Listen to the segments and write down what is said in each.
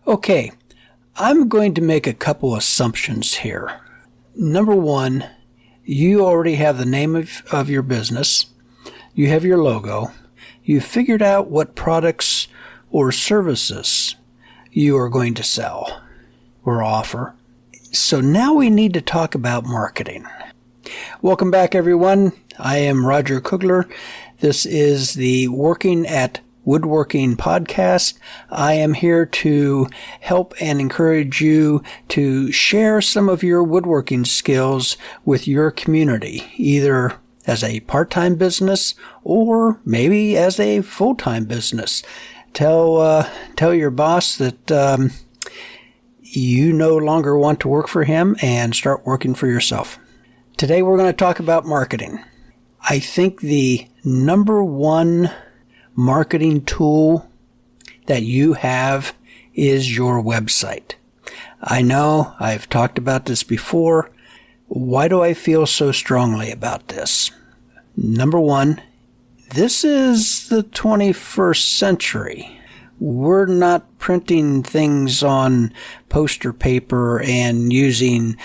Okay, I'm going to make a couple assumptions here. Number one, you already have the name of your business. You have your logo. You've figured out what products or services you are going to sell or offer. So now we need to talk about marketing. Welcome back, everyone. I am Roger Kugler. This is the Working at Woodworking podcast. I am here to help and encourage you to share some of your woodworking skills with your community, either as a part-time business or maybe as a full-time business. Tell your boss that you no longer want to work for him and start working for yourself. Today we're going to talk about marketing. I think the number one marketing tool that you have is your website. I know I've talked about this before. Why do I feel so strongly about this? Number one, this is the 21st century. We're not printing things on poster paper and using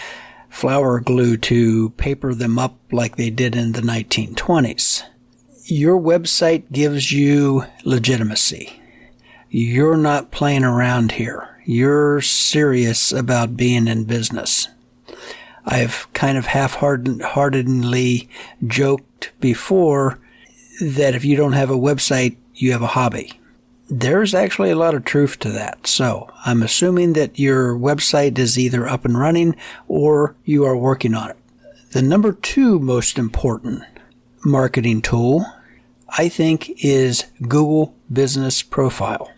flour glue to paper them up like they did in the 1920s. Your website gives you legitimacy. You're not playing around here. You're serious about being in business. I've kind of half-heartedly joked before that if you don't have a website, you have a hobby. There's actually a lot of truth to that. So I'm assuming that your website is either up and running or you are working on it. The number two most important marketing tool, I think, is Google Business Profile.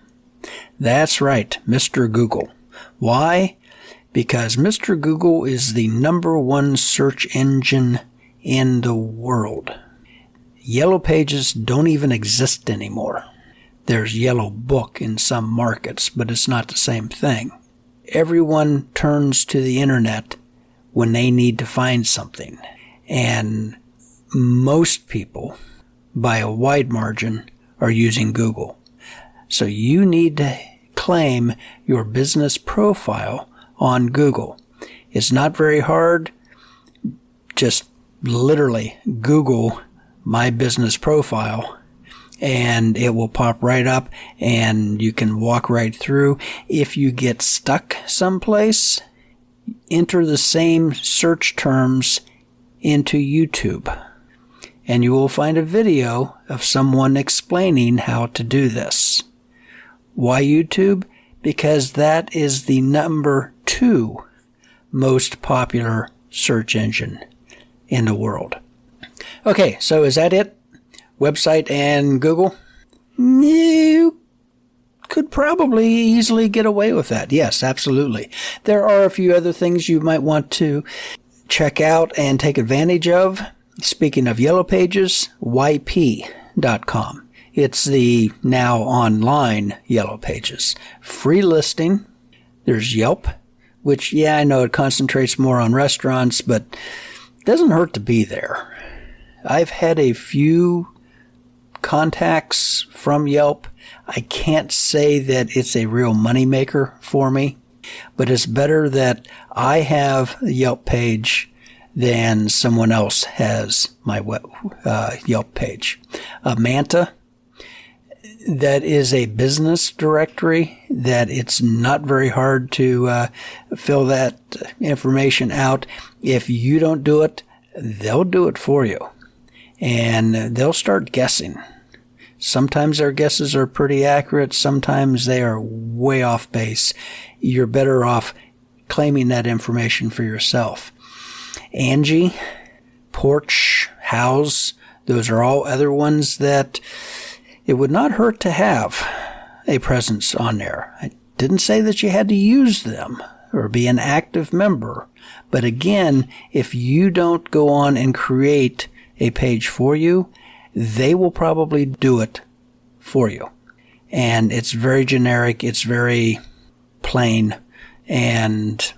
That's right, Mr. Google. Why? Because Mr. Google is the number one search engine in the world. Yellow Pages don't even exist anymore. There's Yellow Book in some markets, but it's not the same thing. Everyone turns to the internet when they need to find something. And most people, by a wide margin, are using Google. So you need to claim your business profile on Google. It's not very hard. Just literally Google my business profile and it will pop right up and you can walk right through. If you get stuck someplace, enter the same search terms into YouTube and you will find a video of someone explaining how to do this. Why YouTube? Because that is the number two most popular search engine in the world. Okay, so is that it? Website and Google? You could probably easily get away with that. Yes, absolutely. There are a few other things you might want to check out and take advantage of. Speaking of Yellow Pages, YP.com. It's the now online Yellow Pages. Free listing. There's Yelp, which, yeah, I know it concentrates more on restaurants, but it doesn't hurt to be there. I've had a few contacts from Yelp. I can't say that it's a real moneymaker for me, but it's better that I have a Yelp page than someone else has my Yelp page. Manta, that is a business directory that it's not very hard to fill that information out. If you don't do it, they'll do it for you. And they'll start guessing. Sometimes their guesses are pretty accurate. Sometimes they are way off base. You're better off claiming that information for yourself. Angie, Porch, House, those are all other ones that it would not hurt to have a presence on there. I didn't say that you had to use them or be an active member. But again, if you don't go on and create a page for you, they will probably do it for you. And it's very generic, it's very plain, and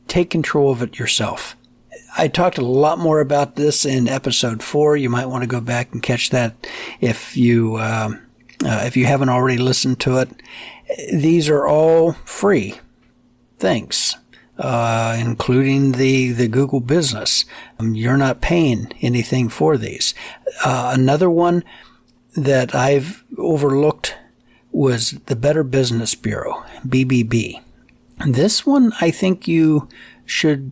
take control of it yourself. I talked a lot more about this in episode 4. You might want to go back and catch that if you haven't already listened to it. These are all free things, including the Google Business. You're not paying anything for these. Another one that I've overlooked was the Better Business Bureau, BBB. This one I think you should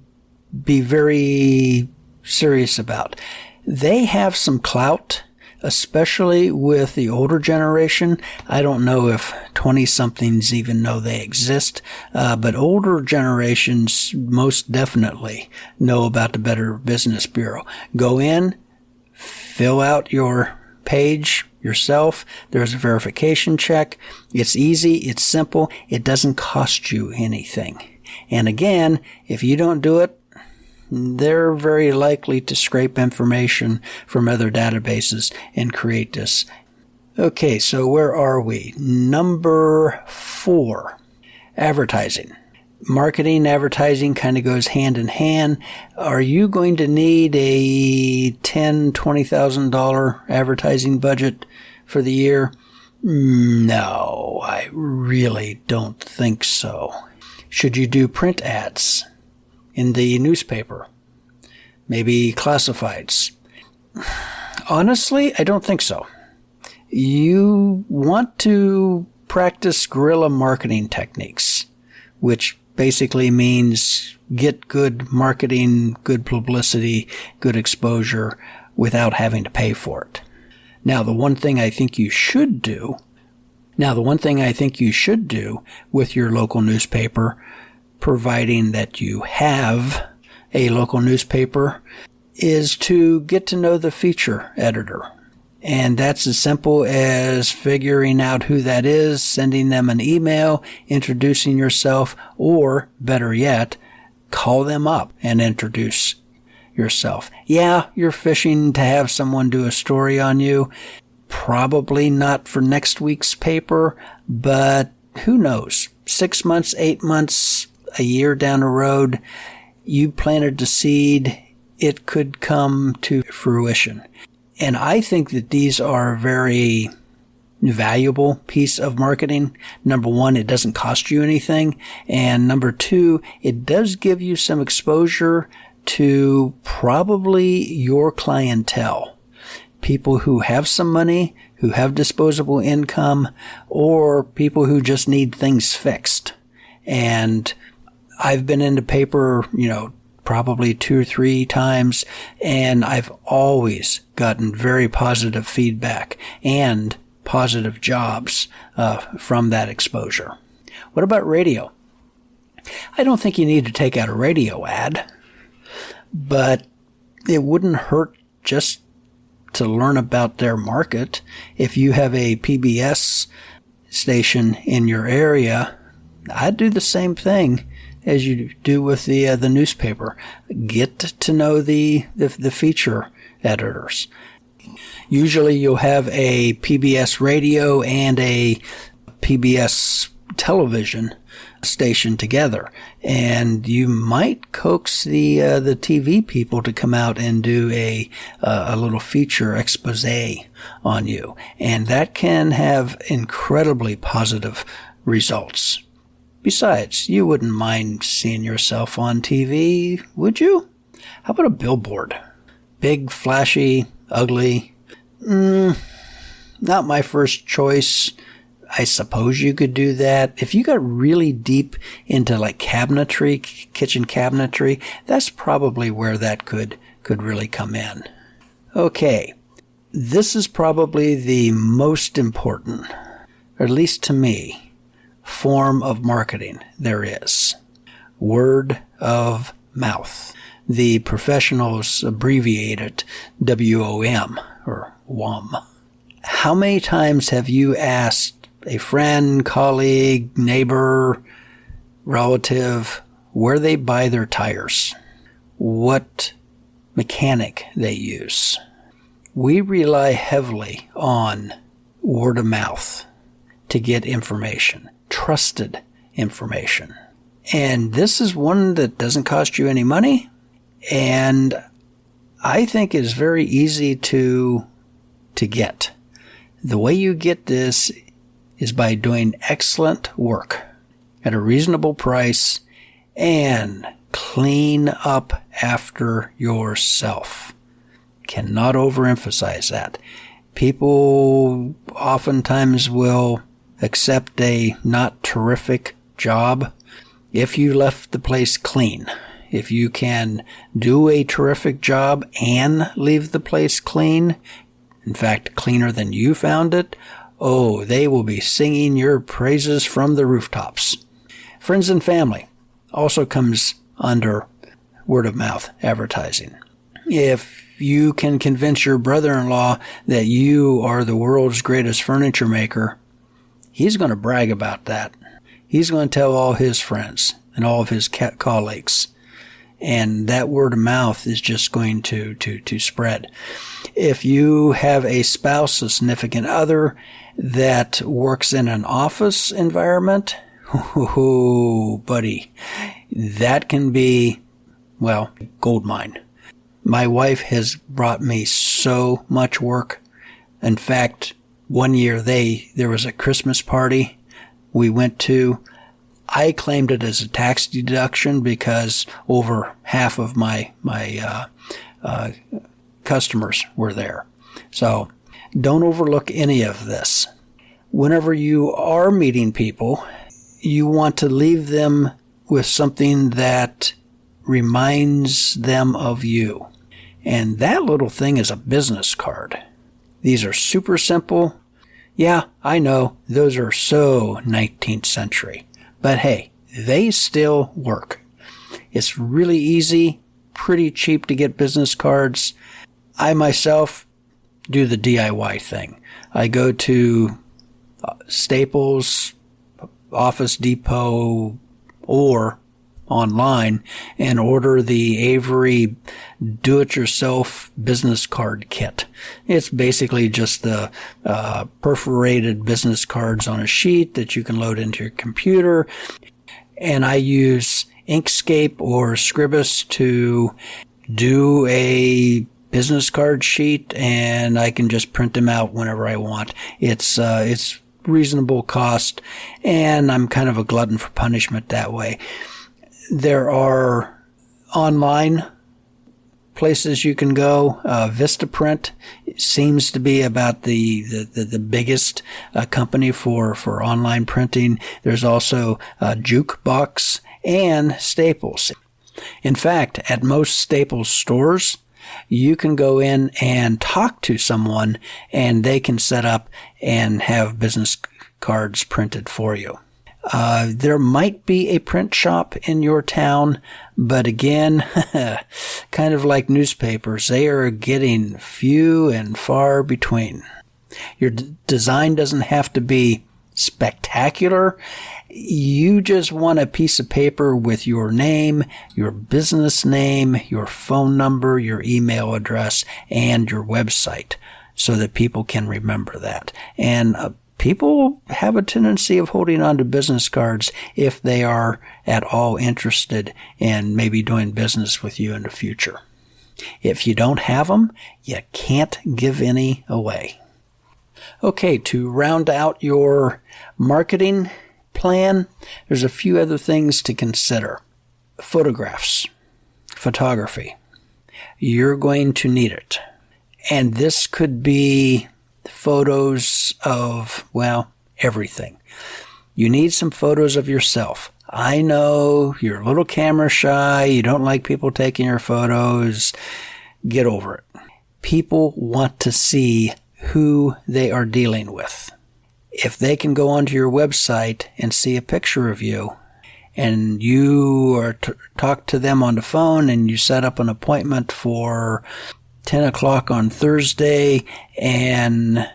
be very serious about. They have some clout, especially with the older generation. I don't know if 20-somethings even know they exist, but older generations most definitely know about the Better Business Bureau. Go in, fill out your page yourself. There's a verification check. It's easy. It's simple. It doesn't cost you anything. And again, if you don't do it, they're very likely to scrape information from other databases and create this. Okay, so where are we? Number 4, advertising. Marketing, advertising kind of goes hand in hand. Are you going to need a $10,000, $20,000 advertising budget for the year? No, I really don't think so. Should you do print ads in the newspaper? Maybe classifieds? Honestly, I don't think so. You want to practice guerrilla marketing techniques, which basically means get good marketing, good publicity, good exposure without having to pay for it. Now, the one thing I think you should do with your local newspaper, providing that you have a local newspaper, is to get to know the feature editor. And that's as simple as figuring out who that is, sending them an email, introducing yourself, or better yet, call them up and introduce yourself. Yeah, you're fishing to have someone do a story on you. Probably not for next week's paper, but who knows? 6 months, 8 months, a year down the road, you planted the seed, it could come to fruition. And I think that these are a very valuable piece of marketing. Number one, it doesn't cost you anything. And number two, it does give you some exposure to probably your clientele. People who have some money, who have disposable income, or people who just need things fixed. And I've been into paper, probably 2 or 3 times, and I've always gotten very positive feedback and positive jobs from that exposure. What about radio? I don't think you need to take out a radio ad, but it wouldn't hurt just to learn about their market. If you have a PBS station in your area, I'd do the same thing as you do with the newspaper. Get to know the feature editors. Usually you'll have a PBS radio and a PBS television station together, and you might coax the TV people to come out and do a little feature expose on you, and that can have incredibly positive results. Besides, you wouldn't mind seeing yourself on TV, would you? How about a billboard? Big, flashy, ugly? Not my first choice. I suppose you could do that. If you got really deep into like cabinetry, kitchen cabinetry, that's probably where that could really come in. Okay, this is probably the most important, or at least to me, form of marketing there is. Word of mouth. The professionals abbreviate it WOM or WOM. How many times have you asked a friend, colleague, neighbor, relative where they buy their tires? What mechanic they use? We rely heavily on word of mouth to get information. Trusted information. And this is one that doesn't cost you any money, and I think is very easy to get. The way you get this is by doing excellent work at a reasonable price and clean up after yourself. Cannot overemphasize that. People oftentimes will accept a not terrific job if you left the place clean. If you can do a terrific job and leave the place clean, in fact, cleaner than you found it, oh, they will be singing your praises from the rooftops. Friends and family also comes under word of mouth advertising. If you can convince your brother-in-law that you are the world's greatest furniture maker, he's going to brag about that. He's going to tell all his friends and all of his colleagues. And that word of mouth is just going to spread. If you have a spouse, a significant other that works in an office environment, oh, buddy, that can be, well, gold mine. My wife has brought me so much work. In fact, one year there was a Christmas party we went to. I claimed it as a tax deduction because over half of my customers were there. So don't overlook any of this. Whenever you are meeting people, you want to leave them with something that reminds them of you. And that little thing is a business card. These are super simple. Yeah, I know, those are so 19th century. But hey, they still work. It's really easy, pretty cheap to get business cards. I myself do the DIY thing. I go to Staples, Office Depot, or online and order the Avery do-it-yourself business card kit. It's basically just the perforated business cards on a sheet that you can load into your computer. And I use Inkscape or Scribus to do a business card sheet, and I can just print them out whenever I want. It's reasonable cost, and I'm kind of a glutton for punishment that way. There are online places you can go. Vistaprint seems to be about the biggest company for online printing. There's also Jukebox and Staples. In fact, at most Staples stores, you can go in and talk to someone and they can set up and have business cards printed for you. There might be a print shop in your town, but again, kind of like newspapers, they are getting few and far between. Your design doesn't have to be spectacular. You just want a piece of paper with your name, your business name, your phone number, your email address, and your website so that people can remember that. And people have a tendency of holding on to business cards if they are at all interested in maybe doing business with you in the future. If you don't have them, you can't give any away. Okay, to round out your marketing plan, there's a few other things to consider. Photographs, photography. You're going to need it. And this could be photos of, well, everything. You need some photos of yourself. I know you're a little camera shy. You don't like people taking your photos. Get over it. People want to see who they are dealing with. If they can go onto your website and see a picture of you, and you are talk to them on the phone and you set up an appointment for 10 o'clock on Thursday, and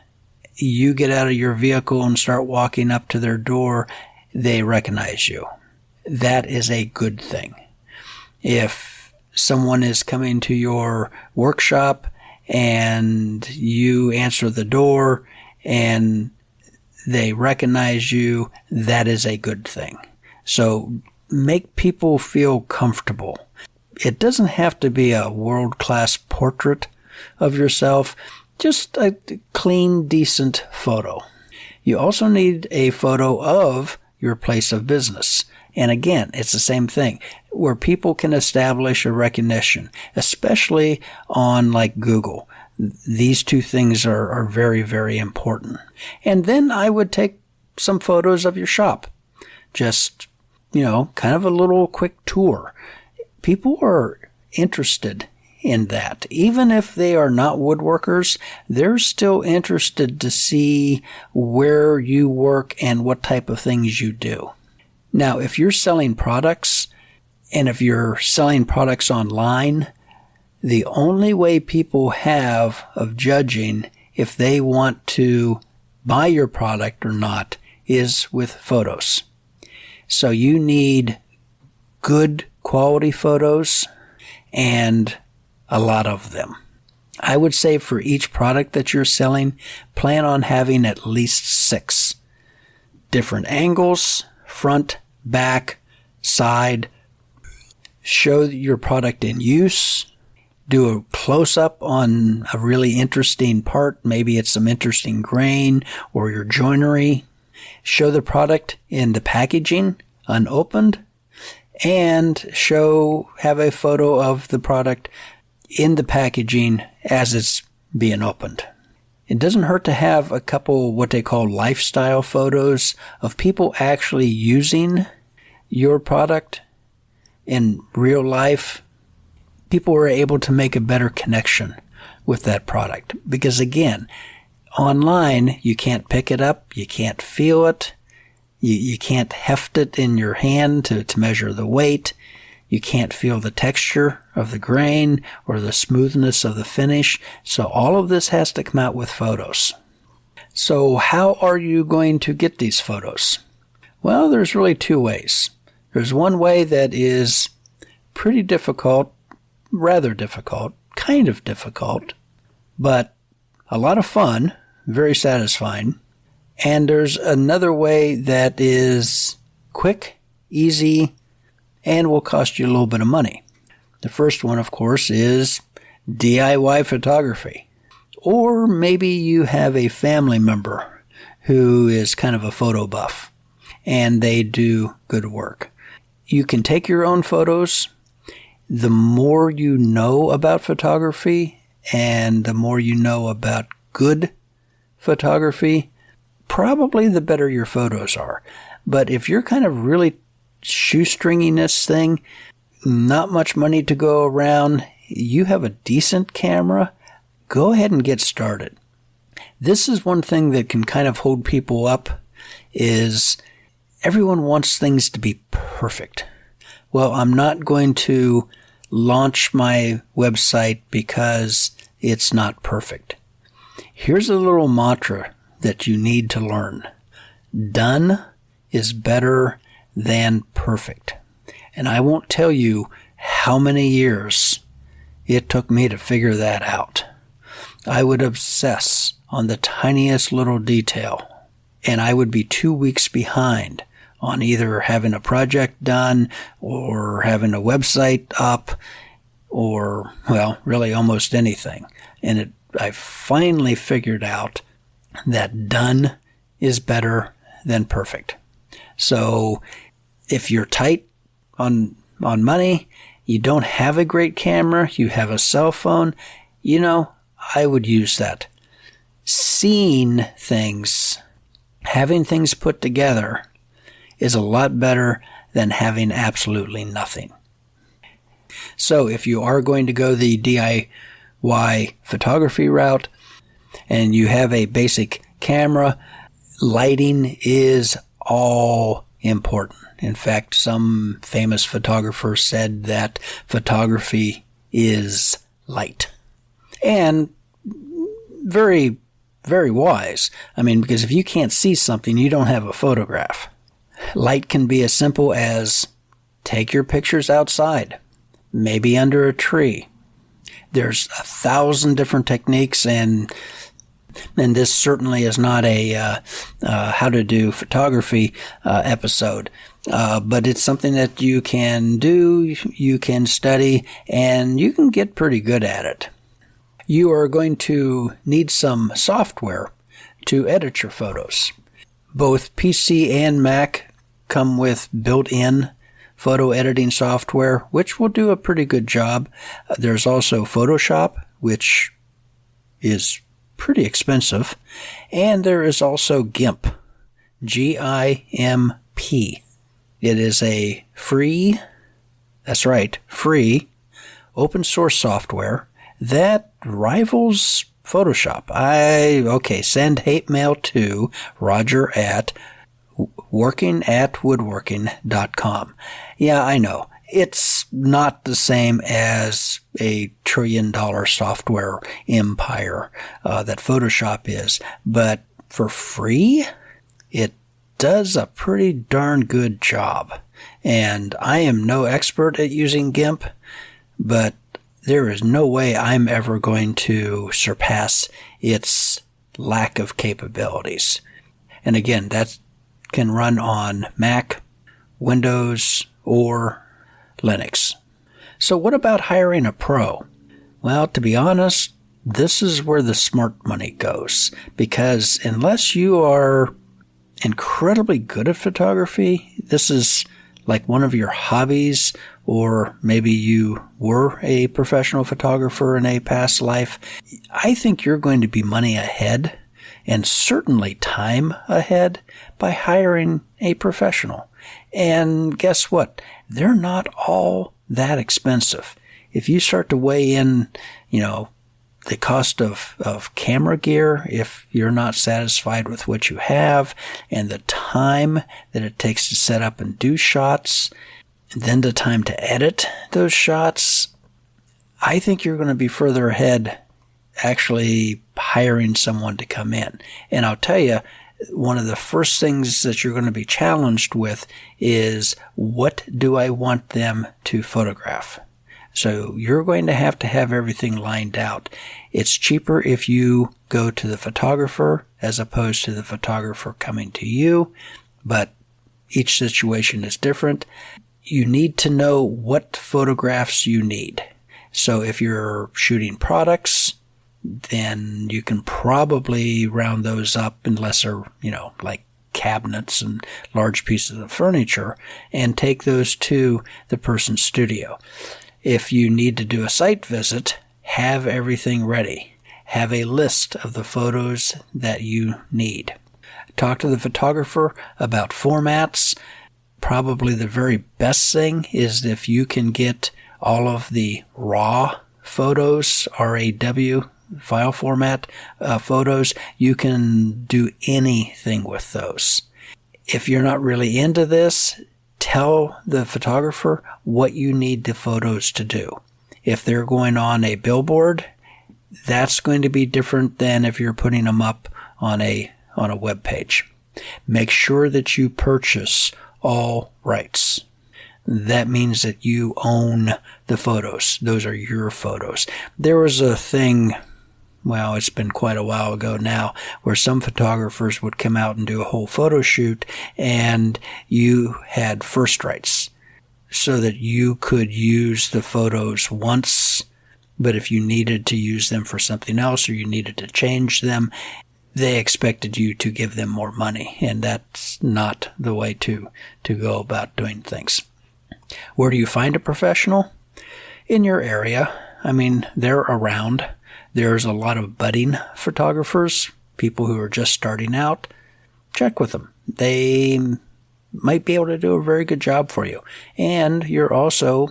you get out of your vehicle and start walking up to their door, they recognize you. That is a good thing. If someone is coming to your workshop and you answer the door and they recognize you, that is a good thing. So make people feel comfortable. It doesn't have to be a world-class portrait of yourself, just a clean, decent photo. You also need a photo of your place of business. And again, it's the same thing where people can establish a recognition, especially on like Google. These two things are very, very important. And then I would take some photos of your shop. Just, kind of a little quick tour. People are interested in that. Even if they are not woodworkers, they're still interested to see where you work and what type of things you do. Now, if you're selling products, and if you're selling products online, the only way people have of judging if they want to buy your product or not is with photos. So you need good quality photos and a lot of them. I would say for each product that you're selling, plan on having at least 6 different angles, front, back, side. Show your product in use. Do a close-up on a really interesting part. Maybe it's some interesting grain or your joinery. Show the product in the packaging, unopened, and have a photo of the product in the packaging as it's being opened. It doesn't hurt to have a couple what they call lifestyle photos of people actually using your product in real life. People are able to make a better connection with that product. Because again, online, you can't pick it up, you can't feel it, you can't heft it in your hand to measure the weight, you can't feel the texture of the grain or the smoothness of the finish. So all of this has to come out with photos. So how are you going to get these photos? Well, there's really 2 ways. There's one way that is pretty difficult, rather difficult, kind of difficult, but a lot of fun, very satisfying. And there's another way that is quick, easy, and will cost you a little bit of money. The first one, of course, is DIY photography. Or maybe you have a family member who is kind of a photo buff, and they do good work. You can take your own photos. The more you know about photography and the more you know about good photography, probably the better your photos are. But if you're kind of really shoestringing this thing, not much money to go around, you have a decent camera, go ahead and get started. This is one thing that can kind of hold people up is everyone wants things to be perfect. Well, I'm not going to launch my website because it's not perfect. Here's a little mantra that you need to learn. Done is better than perfect. And I won't tell you how many years it took me to figure that out. I would obsess on the tiniest little detail, and I would be 2 weeks behind on either having a project done or having a website up or, well, really almost anything. And I finally figured out that done is better than perfect. So if you're tight on money, you don't have a great camera, you have a cell phone, I would use that. Seeing things, having things put together is a lot better than having absolutely nothing. So if you are going to go the DIY photography route and you have a basic camera, lighting is all important. In fact, some famous photographer said that photography is light. And very, very wise. Because if you can't see something, you don't have a photograph. Light can be as simple as take your pictures outside, maybe under a tree. There's 1,000 different techniques, and this certainly is not a how to do photography episode, but it's something that you can do, you can study, and you can get pretty good at it. You are going to need some software to edit your photos. Both PC and Mac come with built-in photo editing software, which will do a pretty good job. There's also Photoshop, which is pretty expensive. And there is also GIMP, G-I-M-P. It is a free, that's right, free open source software that rivals Photoshop. Send hate mail to Roger at workingatwoodworking.com. Yeah, I know. It's not the same as a $1 trillion software empire that Photoshop is, but for free, it does a pretty darn good job. And I am no expert at using GIMP, but there is no way I'm ever going to surpass its lack of capabilities. And again, that can run on Mac, Windows, or Linux. So what about hiring a pro? Well, to be honest, this is where the smart money goes, because unless you are incredibly good at photography, this is like one of your hobbies, or maybe you were a professional photographer in a past life, I think you're going to be money ahead, and certainly time ahead, by hiring a professional. And guess what? They're not all that expensive. If you start to weigh in, the cost of camera gear, if you're not satisfied with what you have, and the time that it takes to set up and do shots, and then the time to edit those shots, I think you're going to be further ahead actually hiring someone to come in. And I'll tell you, one of the first things that you're going to be challenged with is, what do I want them to photograph? So you're going to have everything lined out. It's cheaper if you go to the photographer as opposed to the photographer coming to you, but each situation is different. You need to know what photographs you need. So if you're shooting products, then you can probably round those up unless they're, like cabinets and large pieces of furniture, and take those to the person's studio. If you need to do a site visit, have everything ready. Have a list of the photos that you need. Talk to the photographer about formats. Probably the very best thing is if you can get all of the raw photos, RAW file format photos, you can do anything with those. If you're not really into this, tell the photographer what you need the photos to do. If they're going on a billboard, that's going to be different than if you're putting them up on a web page. Make sure that you purchase all rights. That means that you own the photos. Those are your photos. There was a thing, well, it's been quite a while ago now, where some photographers would come out and do a whole photo shoot, and you had first rights so that you could use the photos once, but if you needed to use them for something else or you needed to change them, they expected you to give them more money, and that's not the way to go about doing things. Where do you find a professional? In your area. I mean, they're around. There's a lot of budding photographers, people who are just starting out. Check with them. They might be able to do a very good job for you. And you're also,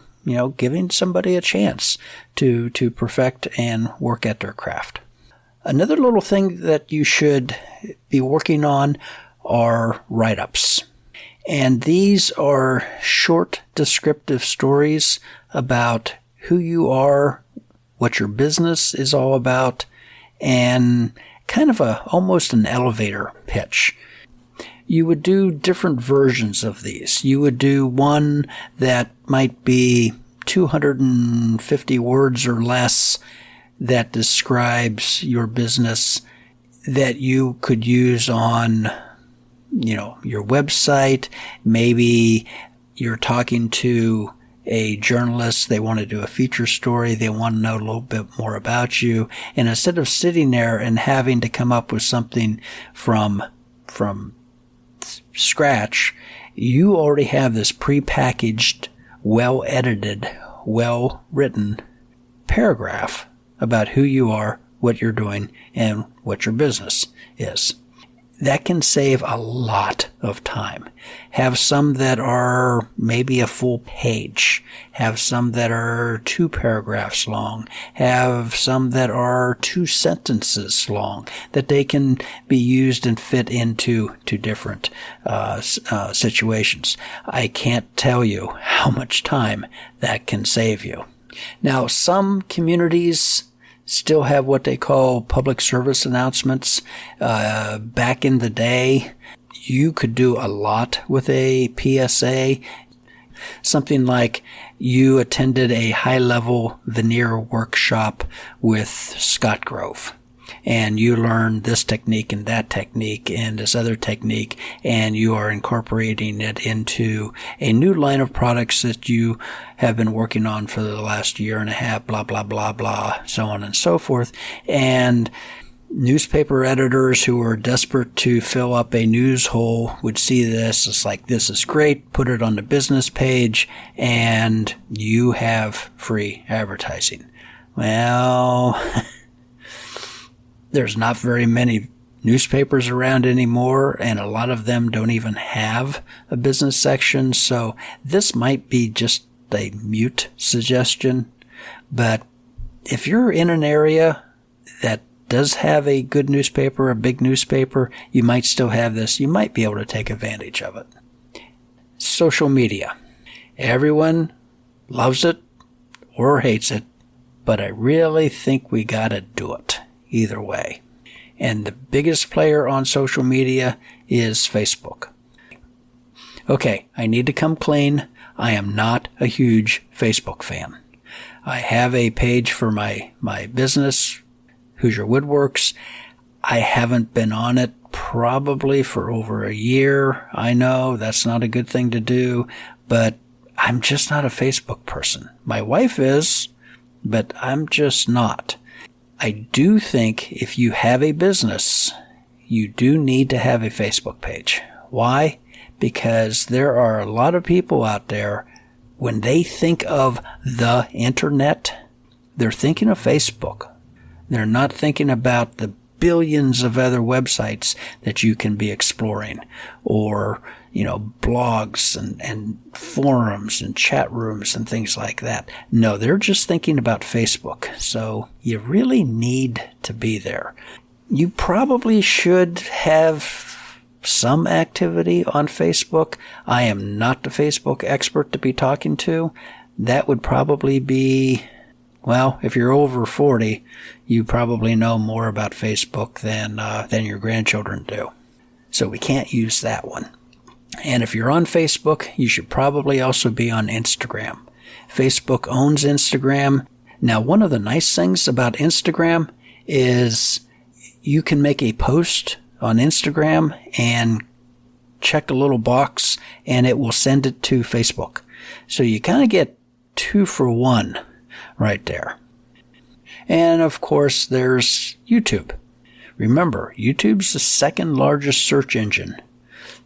giving somebody a chance to perfect and work at their craft. Another little thing that you should be working on are write-ups. And these are short, descriptive stories about who you are, what your business is all about, and kind of almost an elevator pitch. You would do different versions of these. You would do one that might be 250 words or less that describes your business, that you could use on, your website. Maybe you're talking to a journalist, they want to do a feature story, they want to know a little bit more about you, and instead of sitting there and having to come up with something from scratch, you already have this prepackaged, well-edited, well-written paragraph about who you are, what you're doing, and what your business is. That can save a lot of time. Have some that are maybe a full page. Have some that are 2 paragraphs long. Have some that are 2 sentences long, that they can be used and fit into different situations. I can't tell you how much time that can save you. Now, some communities still have what they call public service announcements. Back in the day, you could do a lot with a PSA. Something like you attended a high-level veneer workshop with Scott Grove, and you learned this technique and that technique and this other technique, and you are incorporating it into a new line of products that you have been working on for the last year and a half, blah, blah, blah, blah, so on and so forth. And newspaper editors who are desperate to fill up a news hole would see this. It's like, this is great. Put it on the business page, and you have free advertising. Well, there's not very many newspapers around anymore, and a lot of them don't even have a business section. So this might be just a mute suggestion. But if you're in an area that does have a good newspaper, a big newspaper, you might still have this. You might be able to take advantage of it. Social media. Everyone loves it or hates it, but I really think we gotta do it either way. And the biggest player on social media is Facebook. Okay, I need to come clean. I am not a huge Facebook fan. I have a page for my business, Hoosier Woodworks. I haven't been on it probably for over a year. I know that's not a good thing to do, but I'm just not a Facebook person. My wife is, but I'm just not. I do think if you have a business, you do need to have a Facebook page. Why? Because there are a lot of people out there, when they think of the internet, they're thinking of Facebook. They're not thinking about the billions of other websites that you can be exploring, or, blogs and forums and chat rooms and things like that. No, they're just thinking about Facebook. So you really need to be there. You probably should have some activity on Facebook. I am not the Facebook expert to be talking to. That would probably be, well, if you're over 40, you probably know more about Facebook than your grandchildren do. So we can't use that one. And if you're on Facebook, you should probably also be on Instagram. Facebook owns Instagram. Now, one of the nice things about Instagram is you can make a post on Instagram and check a little box, and it will send it to Facebook. So you kind of get 2 for 1 right there. And of course, there's YouTube. Remember, YouTube's the second largest search engine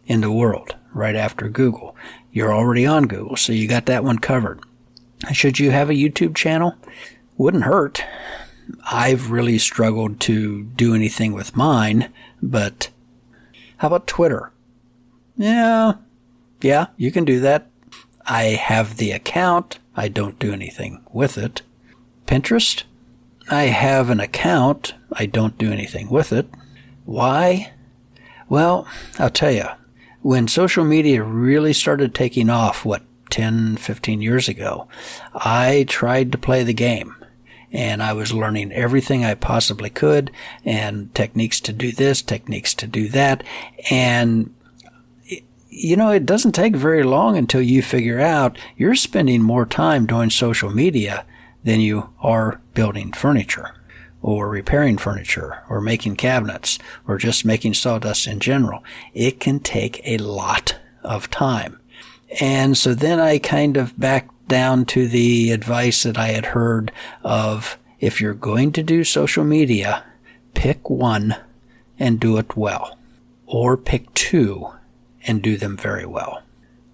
in the world, right after Google. You're already on Google, so you got that one covered. Should you have a YouTube channel? Wouldn't hurt. I've really struggled to do anything with mine, but how about Twitter? Yeah, you can do that. I have the account. I don't do anything with it. Pinterest? I have an account. I don't do anything with it. Why? Well, I'll tell you. When social media really started taking off, 10, 15 years ago, I tried to play the game. And I was learning everything I possibly could, and techniques to do this, techniques to do that. And, it doesn't take very long until you figure out you're spending more time doing social media than you are building furniture, or repairing furniture, or making cabinets, or just making sawdust in general. It can take a lot of time. And so then I kind of backed down to the advice that I had heard of, if you're going to do social media, pick one and do it well. Or pick 2 and do them very well.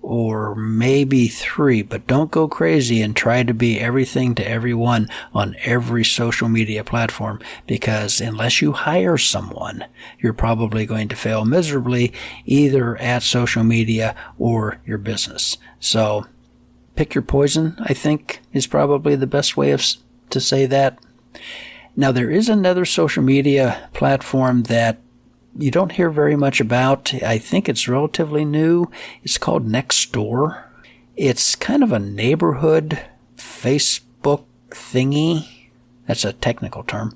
Or maybe 3, but don't go crazy and try to be everything to everyone on every social media platform, because unless you hire someone, you're probably going to fail miserably either at social media or your business. So pick your poison, I think, is probably the best way to say that. Now, there is another social media platform that you don't hear very much about. I think it's relatively new. It's called Nextdoor. It's kind of a neighborhood Facebook thingy. That's a technical term.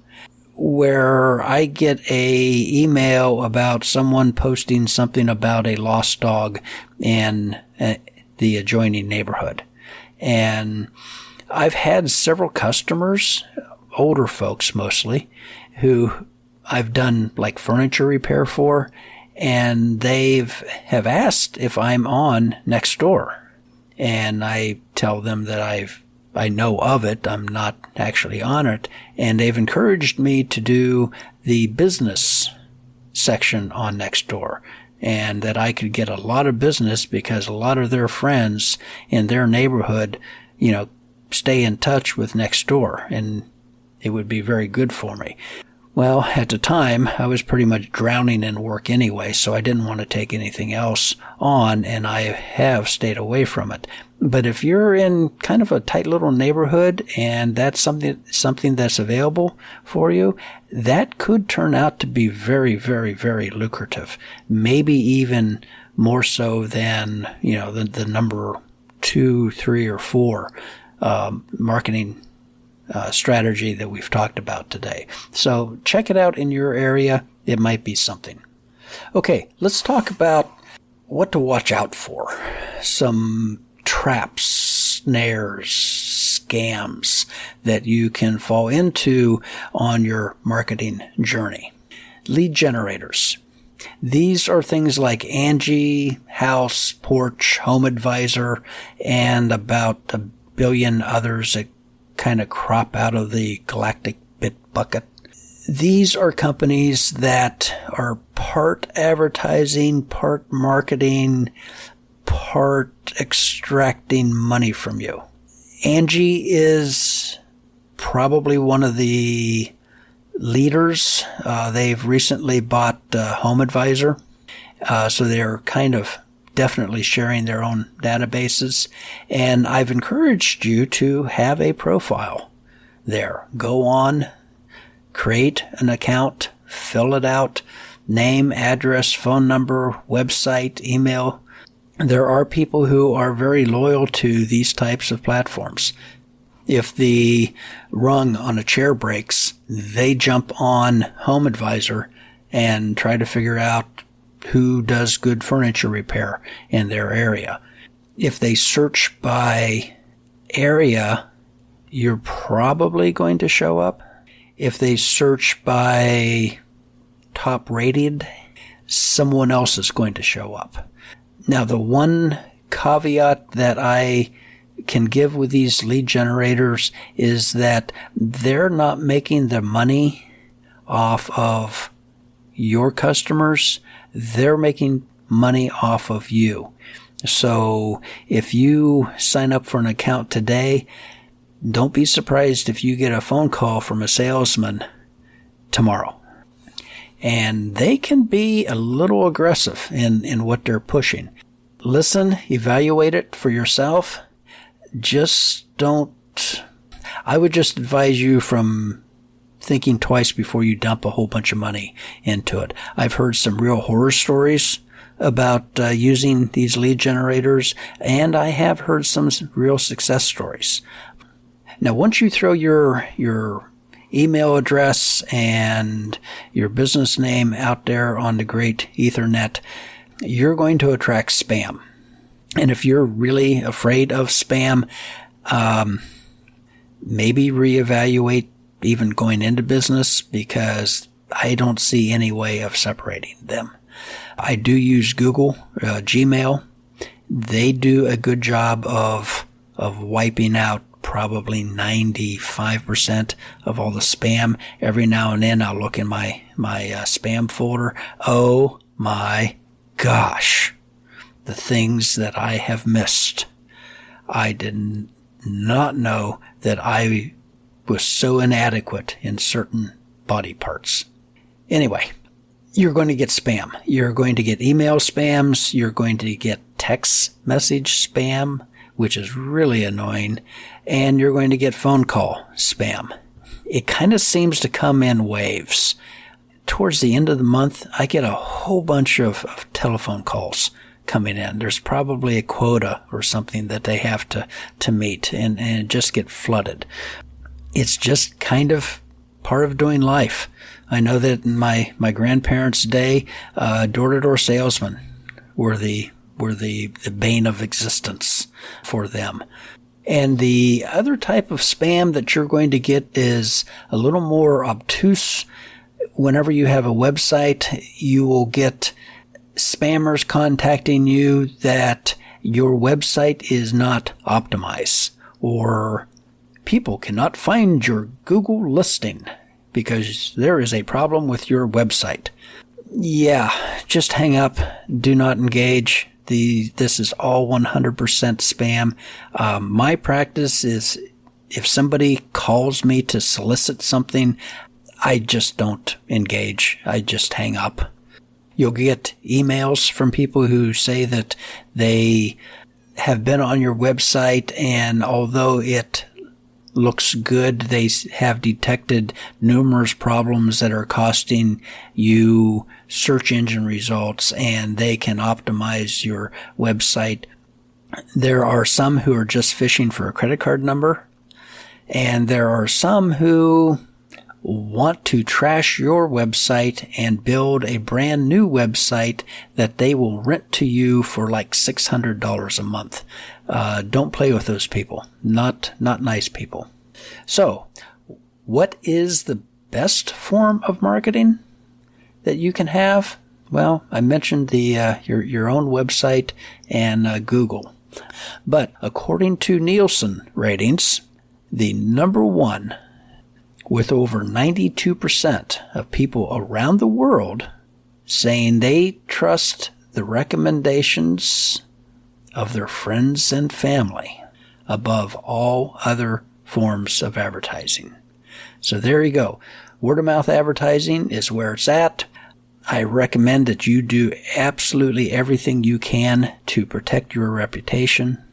Where I get a email about someone posting something about a lost dog in the adjoining neighborhood. And I've had several customers, older folks mostly, who I've done like furniture repair for, and have asked if I'm on Nextdoor. And I tell them that I know of it. I'm not actually on it. And they've encouraged me to do the business section on Nextdoor, and that I could get a lot of business because a lot of their friends in their neighborhood, stay in touch with Nextdoor, and it would be very good for me. Well, at the time, I was pretty much drowning in work anyway, so I didn't want to take anything else on, and I have stayed away from it. But if you're in kind of a tight little neighborhood and that's something that's available for you, that could turn out to be very, very, very lucrative. Maybe even more so than, the number 2, 3, or 4 marketing strategy that we've talked about today. So check it out in your area. It might be something. Okay, let's talk about what to watch out for. Some traps, snares, scams that you can fall into on your marketing journey. Lead generators. These are things like Angie, House, Porch, Home Advisor, and about a billion others that kind of crop out of the galactic bit bucket. These are companies that are part advertising, part marketing, part extracting money from you. Angie is probably one of the leaders. They've recently bought Home Advisor, so they're kind of definitely sharing their own databases. And I've encouraged you to have a profile there. Go on, create an account, fill it out, name, address, phone number, website, email. There are people who are very loyal to these types of platforms. If the rung on a chair breaks, they jump on Home Advisor and try to figure out who does good furniture repair in their area. If they search by area, you're probably going to show up. If they search by top rated, someone else is going to show up. Now, the one caveat that I can give with these lead generators is that they're not making the money off of your customers. They're making money off of you. So if you sign up for an account today, don't be surprised if you get a phone call from a salesman tomorrow. And they can be a little aggressive in what they're pushing. Listen, evaluate it for yourself. I would just advise you from thinking twice before you dump a whole bunch of money into it. I've heard some real horror stories about using these lead generators, and I have heard some real success stories. Now, once you throw your email address and your business name out there on the great Ethernet, you're going to attract spam. And if you're really afraid of spam, maybe reevaluate even going into business, because I don't see any way of separating them. I do use Google, Gmail. They do a good job of wiping out probably 95% of all the spam. Every now and then I'll look in my spam folder. Oh my gosh. the things that I have missed. I did not know that I was so inadequate in certain body parts. Anyway, you're going to get spam. You're going to get email spams. You're going to get text message spam, which is really annoying. And you're going to get phone call spam. It kind of seems to come in waves. Towards the end of the month, I get a whole bunch of telephone calls coming in. There's probably a quota or something that they have to meet and just get flooded. It's just kind of part of doing life. I know that in my grandparents' day, door-to-door salesmen were the bane of existence for them. And the other type of spam that you're going to get is a little more obtuse. Whenever you have a website, you will get spammers contacting you that your website is not optimized, or people cannot find your Google listing because there is a problem with your website. Yeah, just hang up. Do not engage. This is all 100% spam. My practice is if somebody calls me to solicit something, I just don't engage. I just hang up. You'll get emails from people who say that they have been on your website, and although it looks good, they have detected numerous problems that are costing you search engine results, and they can optimize your website. There are some who are just fishing for a credit card number, and there are some who want to trash your website and build a brand new website that they will rent to you for like $600 a month. Don't play with those people. Not nice people. So, what is the best form of marketing that you can have? Well, I mentioned the your own website and Google. But according to Nielsen ratings, the number one, with over 92% of people around the world saying they trust the recommendations of their friends and family above all other forms of advertising. So there you go. Word of mouth advertising is where it's at. I recommend that you do absolutely everything you can to protect your reputation.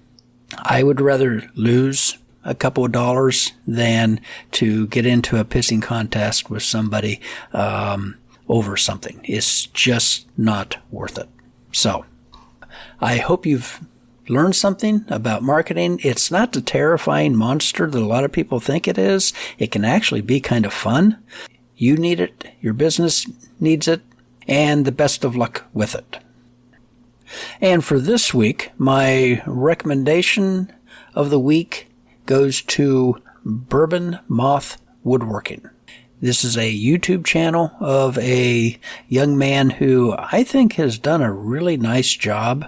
I would rather lose a couple of dollars than to get into a pissing contest with somebody over something. It's just not worth it. So I hope you've learned something about marketing. It's not the terrifying monster that a lot of people think it is. It can actually be kind of fun. You need it. Your business needs it. And the best of luck with it. And for this week, my recommendation of the week goes to Bourbon Moth Woodworking. This is a YouTube channel of a young man who I think has done a really nice job,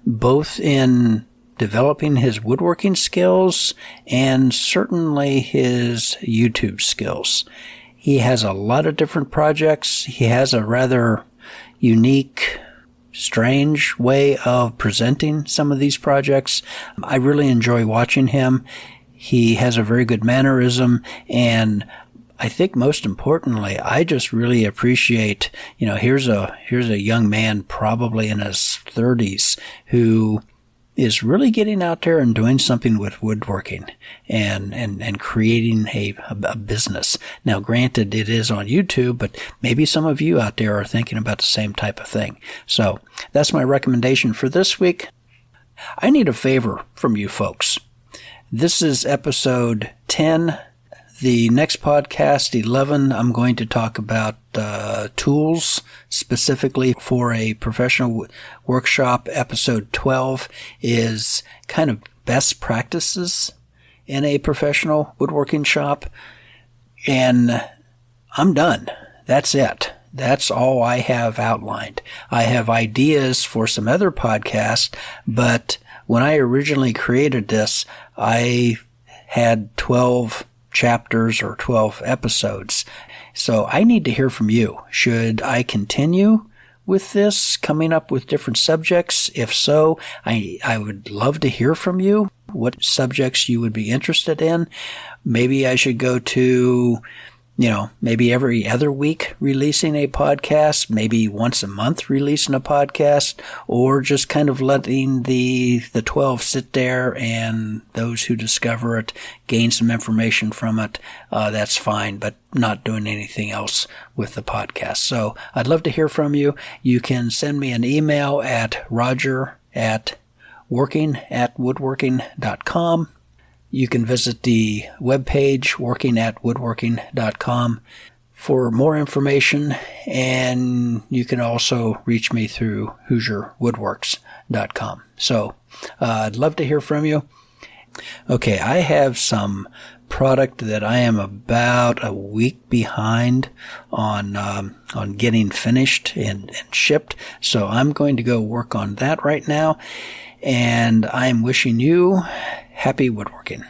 both in developing his woodworking skills and certainly his YouTube skills. He has a lot of different projects. He has a rather unique, strange way of presenting some of these projects. I really enjoy watching him. He has a very good mannerism, and I think most importantly, I just really appreciate, here's a young man probably in his 30s who is really getting out there and doing something with woodworking and creating a business. Now, granted, it is on YouTube, but maybe some of you out there are thinking about the same type of thing. So that's my recommendation for this week. I need a favor from you folks. This is episode 10. The next podcast, 11, I'm going to talk about tools specifically for a professional workshop. Episode 12 is kind of best practices in a professional woodworking shop. And I'm done. That's it. That's all I have outlined. I have ideas for some other podcasts, but when I originally created this, I had 12 chapters or 12 episodes. So I need to hear from you. Should I continue with this, coming up with different subjects? If so, I would love to hear from you, what subjects you would be interested in. Maybe I should go to, maybe every other week releasing a podcast, maybe once a month releasing a podcast, or just kind of letting the 12 sit there and those who discover it gain some information from it. That's fine, but not doing anything else with the podcast. So I'd love to hear from you. You can send me an email at roger@working@woodworking.com. You can visit the webpage, working@woodworking.com, for more information, and you can also reach me through HoosierWoodworks.com. So I'd love to hear from you. Okay, I have some product that I am about a week behind on getting finished and shipped, so I'm going to go work on that right now, and I'm wishing you happy woodworking.